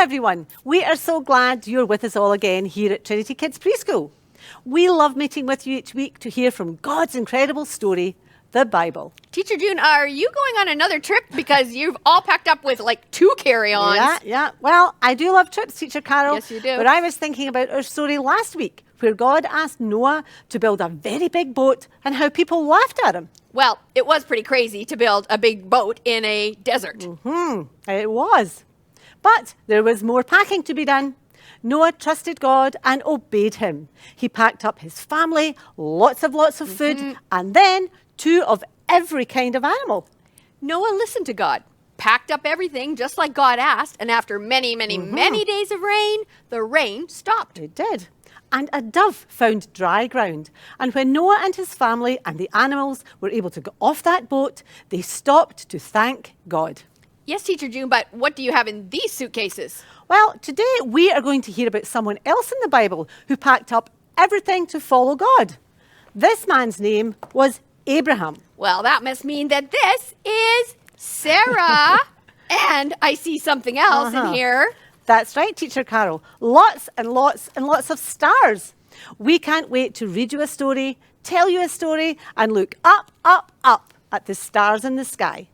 everyone. We are so glad you're with us all again here at Trinity Kids Preschool. We love meeting with you each week to hear from God's incredible story, the Bible. Teacher June, are you going on another trip? Because you've all packed up with like 2 carry-ons. Yeah. Well, I do love trips, Teacher Carol. Yes, you do. But I was thinking about our story last week, where God asked Noah to build a very big boat and how people laughed at him. Well, it was pretty crazy to build a big boat in a desert. It was. But there was more packing to be done. Noah trusted God and obeyed him. He packed up his family, lots of food, and then 2 of every kind of animal. Noah listened to God, packed up everything just like God asked, and after many days of rain, the rain stopped. It did. And a dove found dry ground. And when Noah and his family and the animals were able to get off that boat, they stopped to thank God. Yes, Teacher June, but what do you have in these suitcases? Well, today we are going to hear about someone else in the Bible who packed up everything to follow God. This man's name was Abraham. Well, that must mean that this is Sarah. And I see something else in here. That's right, Teacher Carol. Lots and lots of stars. We can't wait to read you a story, tell you a story, and look up at the stars in the sky.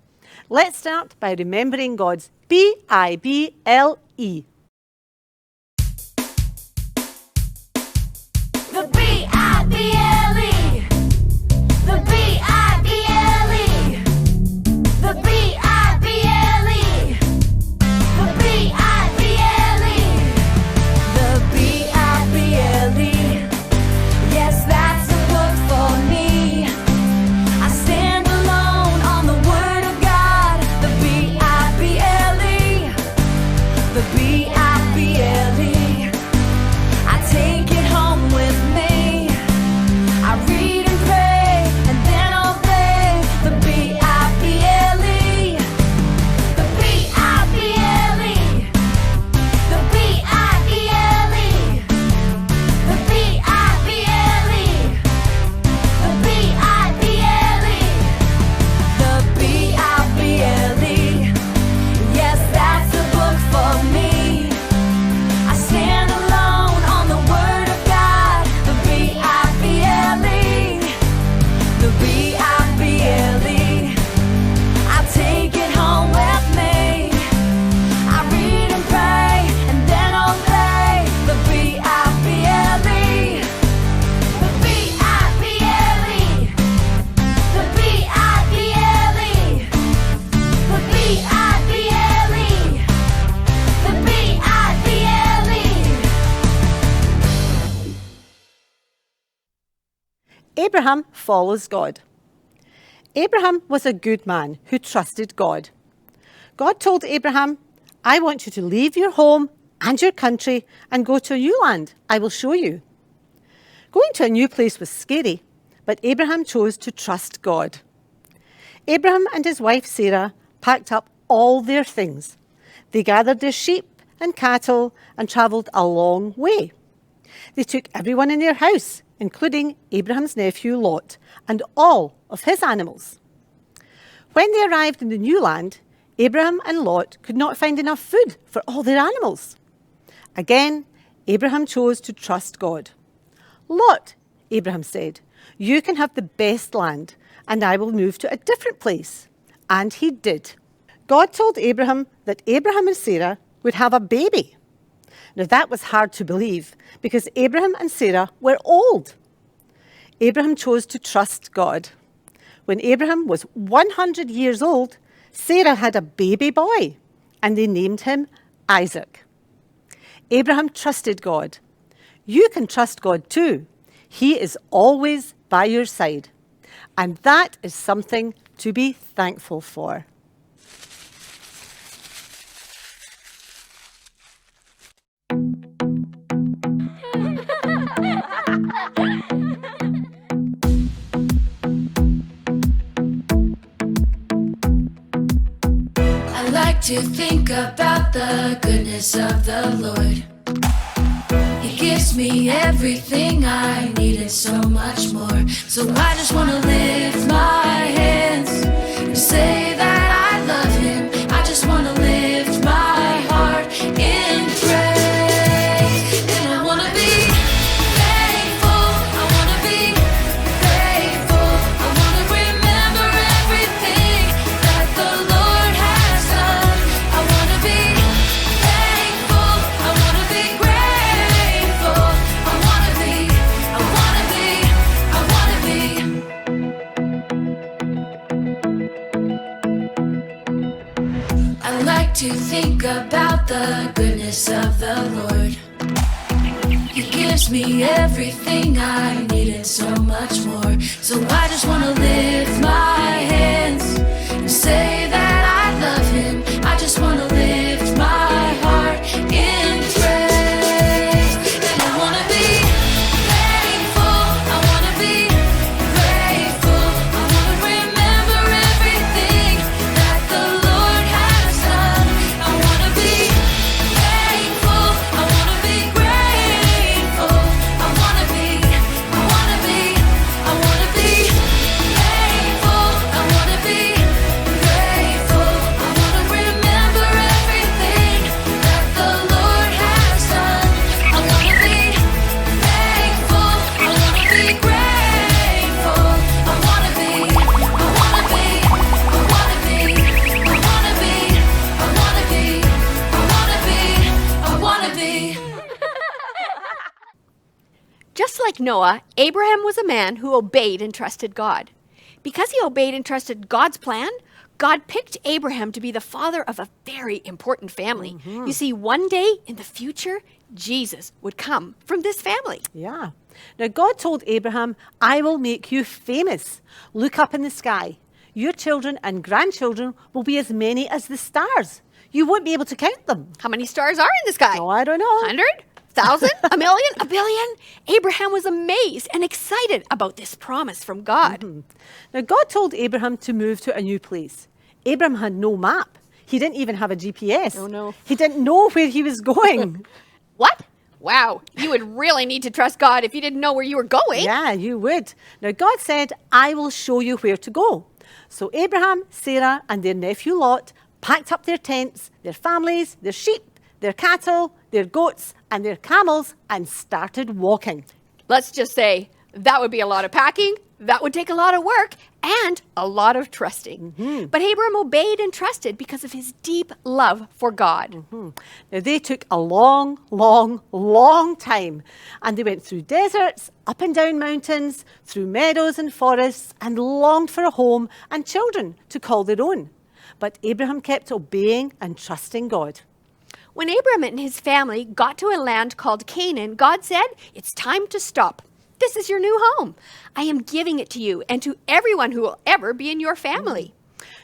Let's start by remembering God's B-I-B-L-E. The B-I-B-L-E. The B-I-B-L-E. The B-I-B-L-E. The B-I-B-L-E. The B-I-B-L-E. Yes, that's a book for me. I stand alone on the Word of God. The B-I-B-L-E. The B-I-B-L-E. I take it home with me. I read and pray and then obey. The B-I-B-L-E. The B-I-B-L-E. The B-I-B-L-E. The B-I-B-L-E. The B-I-B-L-E. The B-I-B-L-E. Yes, that's a book for me. I stand alone on the Word of God. The B-I-B-L-E. The B-I-B-L-E. I take it home with me. I read and pray and then obey. The B-I-B-L-E. The B-I-B-L-E. The B-I-B-L-E. The B-I-B-L-E. The B-I-B-L-E. Abraham follows God. Abraham was a good man who trusted God. God told Abraham, I want you to leave your home and your country and go to a new land. I will show you. Going to a new place was scary, but Abraham chose to trust God. Abraham and his wife Sarah packed up all their things. They gathered their sheep and cattle and travelled a long way. They took everyone in their house, including Abraham's nephew Lot and all of his animals. When they arrived in the new land, Abraham and Lot could not find enough food for all their animals. Again, Abraham chose to trust God. Lot, Abraham said, you can have the best land, and I will move to a different place. And he did. God told Abraham that Abraham and Sarah would have a baby. Now that was hard to believe because Abraham and Sarah were old. Abraham chose to trust God. When Abraham was 100 years old, Sarah had a baby boy, and they named him Isaac. Abraham trusted God. You can trust God too. He is always by your side. And that is something to be thankful for. I like to think about the goodness of the Lord. He gives me everything I need and so much more. So I just want to lift my hands and say that I love him. I just want to lift my heart in gives me everything I need and so much more. So I just wanna lift my hands and say that I love him. I just wanna lift my heart in praise. And I wanna be thankful, I wanna be grateful, I wanna remember everything that the Lord has done. I wanna be thankful, I wanna be grateful, I wanna be thankful, I wanna be grateful, I wanna remember everything that the Lord has done. I wanna be thankful, I wanna be grateful, I wanna be Just like Noah, Abraham was a man who obeyed and trusted God. Because he obeyed and trusted God's plan, God picked Abraham to be the father of a very important family. You see, one day in the future, Jesus would come from this family. Yeah. Now, God told Abraham, I will make you famous. Look up in the sky. Your children and grandchildren will be as many as the stars. You won't be able to count them. How many stars are in the sky? Oh, I don't know. 100? 1,000? A million? A billion? Abraham was amazed and excited about this promise from God. Now, God told Abraham to move to a new place. Abraham had no map. He didn't even have a GPS. Oh, no. He didn't know where he was going. What? Wow, you would really need to trust God if you didn't know where you were going. Yeah, you would. Now, God said, I will show you where to go. So Abraham, Sarah, and their nephew Lot packed up their tents, their families, their sheep, their cattle, their goats, and their camels, and started walking. Let's just say that would be a lot of packing, that would take a lot of work, and a lot of trusting. But Abraham obeyed and trusted because of his deep love for God. Now, they took a long, long, long time, and they went through deserts, up and down mountains, through meadows and forests, and longed for a home and children to call their own. But Abraham kept obeying and trusting God. When Abraham and his family got to a land called Canaan, God said, it's time to stop. This is your new home. I am giving it to you and to everyone who will ever be in your family.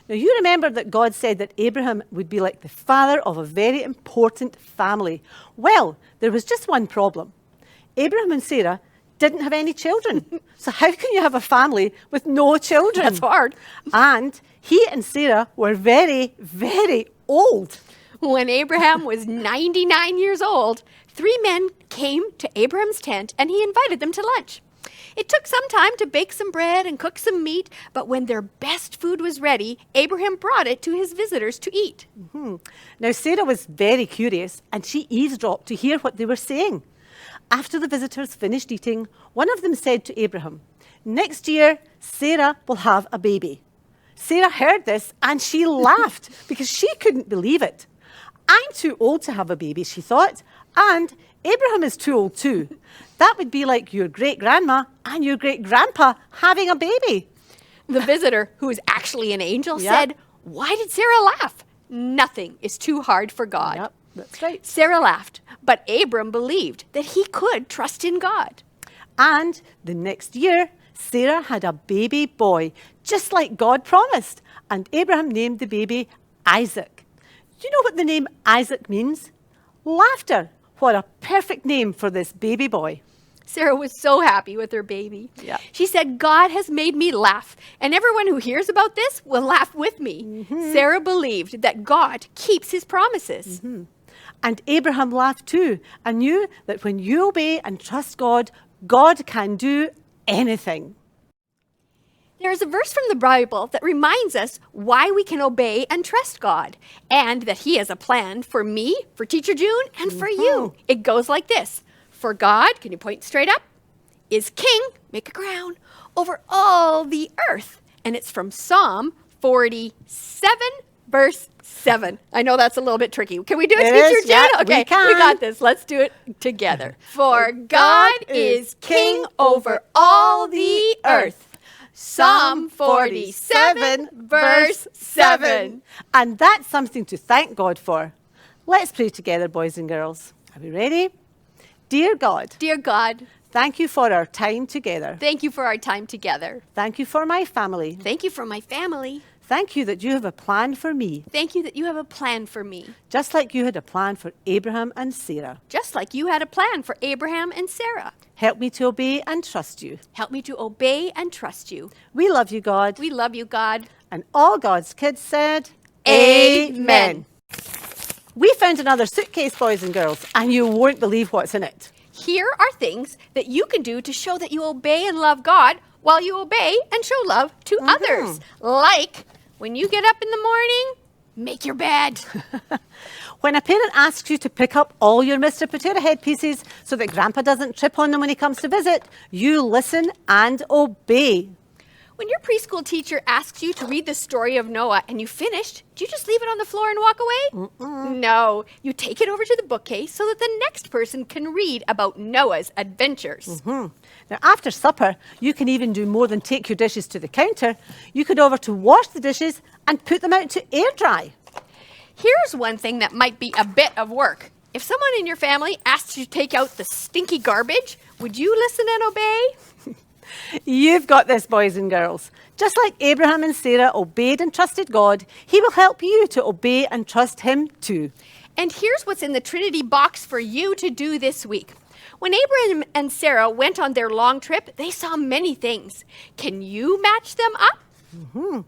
Now, you remember that God said that Abraham would be like the father of a very important family. Well, there was just one problem. Abraham and Sarah didn't have any children. So how can you have a family with no children? That's hard. And he and Sarah were very, very old. When Abraham was 99 years old, 3 men came to Abraham's tent and he invited them to lunch. It took some time to bake some bread and cook some meat, but when their best food was ready, Abraham brought it to his visitors to eat. Now, Sarah was very curious and she eavesdropped to hear what they were saying. After the visitors finished eating, one of them said to Abraham, next year, Sarah will have a baby. Sarah heard this and she laughed because she couldn't believe it. I'm too old to have a baby, she thought, and Abraham is too old too. That would be like your great-grandma and your great-grandpa having a baby. The visitor, who was actually an angel, Yep. said, why did Sarah laugh? Nothing is too hard for God. Yep, that's right. Sarah laughed, but Abram believed that he could trust in God. And the next year, Sarah had a baby boy, just like God promised, and Abraham named the baby Isaac. Do you know what the name Isaac means? Laughter. What a perfect name for this baby boy. Sarah was so happy with her baby. Yeah. She said, God has made me laugh, and everyone who hears about this will laugh with me. Sarah believed that God keeps his promises. And Abraham laughed too and knew that when you obey and trust God, God can do anything. There is a verse from the Bible that reminds us why we can obey and trust God, and that he has a plan for me, for Teacher June, and for you. It goes like this. For God, can you point straight up, is king, make a crown, over all the earth. And it's from Psalm 47, verse 7. I know that's a little bit tricky. Can we do it, It Teacher is, June? yeah, Okay, we can. we got this. Let's do it together. For God is king over all the earth. Psalm 47, verse 7. And that's something to thank God for. Let's pray together, boys and girls. Are we ready? Dear God, Dear God, thank you for our time together. thank you for our time together. Thank you for my family. Thank you for my family. Thank you that you have a plan for me, Thank you that you have a plan for me, just like you had a plan for Abraham and Sarah. just like you had a plan for Abraham and Sarah. Help me to obey and trust you. Help me to obey and trust you. We love you, God. We love you, God. And all God's kids said, Amen. We found another suitcase, boys and girls, and you won't believe what's in it. Here are things that you can do to show that you obey and love God while you obey and show love to others. Like when you get up in the morning, make your bed. When a parent asks you to pick up all your Mr. Potato Head pieces so that Grandpa doesn't trip on them when he comes to visit, you listen and obey. When your preschool teacher asks you to read the story of Noah and you finished, do you just leave it on the floor and walk away? No, you take it over to the bookcase so that the next person can read about Noah's adventures. Now, after supper, you can even do more than take your dishes to the counter. You could over to wash the dishes and put them out to air dry. Here's one thing that might be a bit of work. If someone in your family asks you to take out the stinky garbage, would you listen and obey? You've got this, boys and girls. Just like Abraham and Sarah obeyed and trusted God, He will help you to obey and trust Him too. And here's what's in the Trinity box for you to do this week. When Abraham and Sarah went on their long trip, they saw many things. Can you match them up?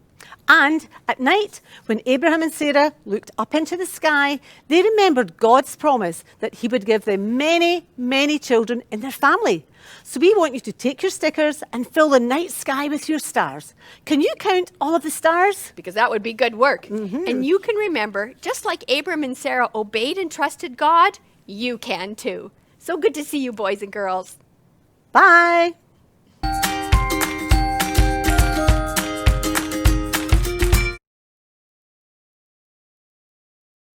And at night, when Abraham and Sarah looked up into the sky, they remembered God's promise that He would give them many, many children in their family. So we want you to take your stickers and fill the night sky with your stars. Can you count all of the stars? Because that would be good work. And you can remember, just like Abraham and Sarah obeyed and trusted God, you can too. So good to see you, boys and girls. Bye.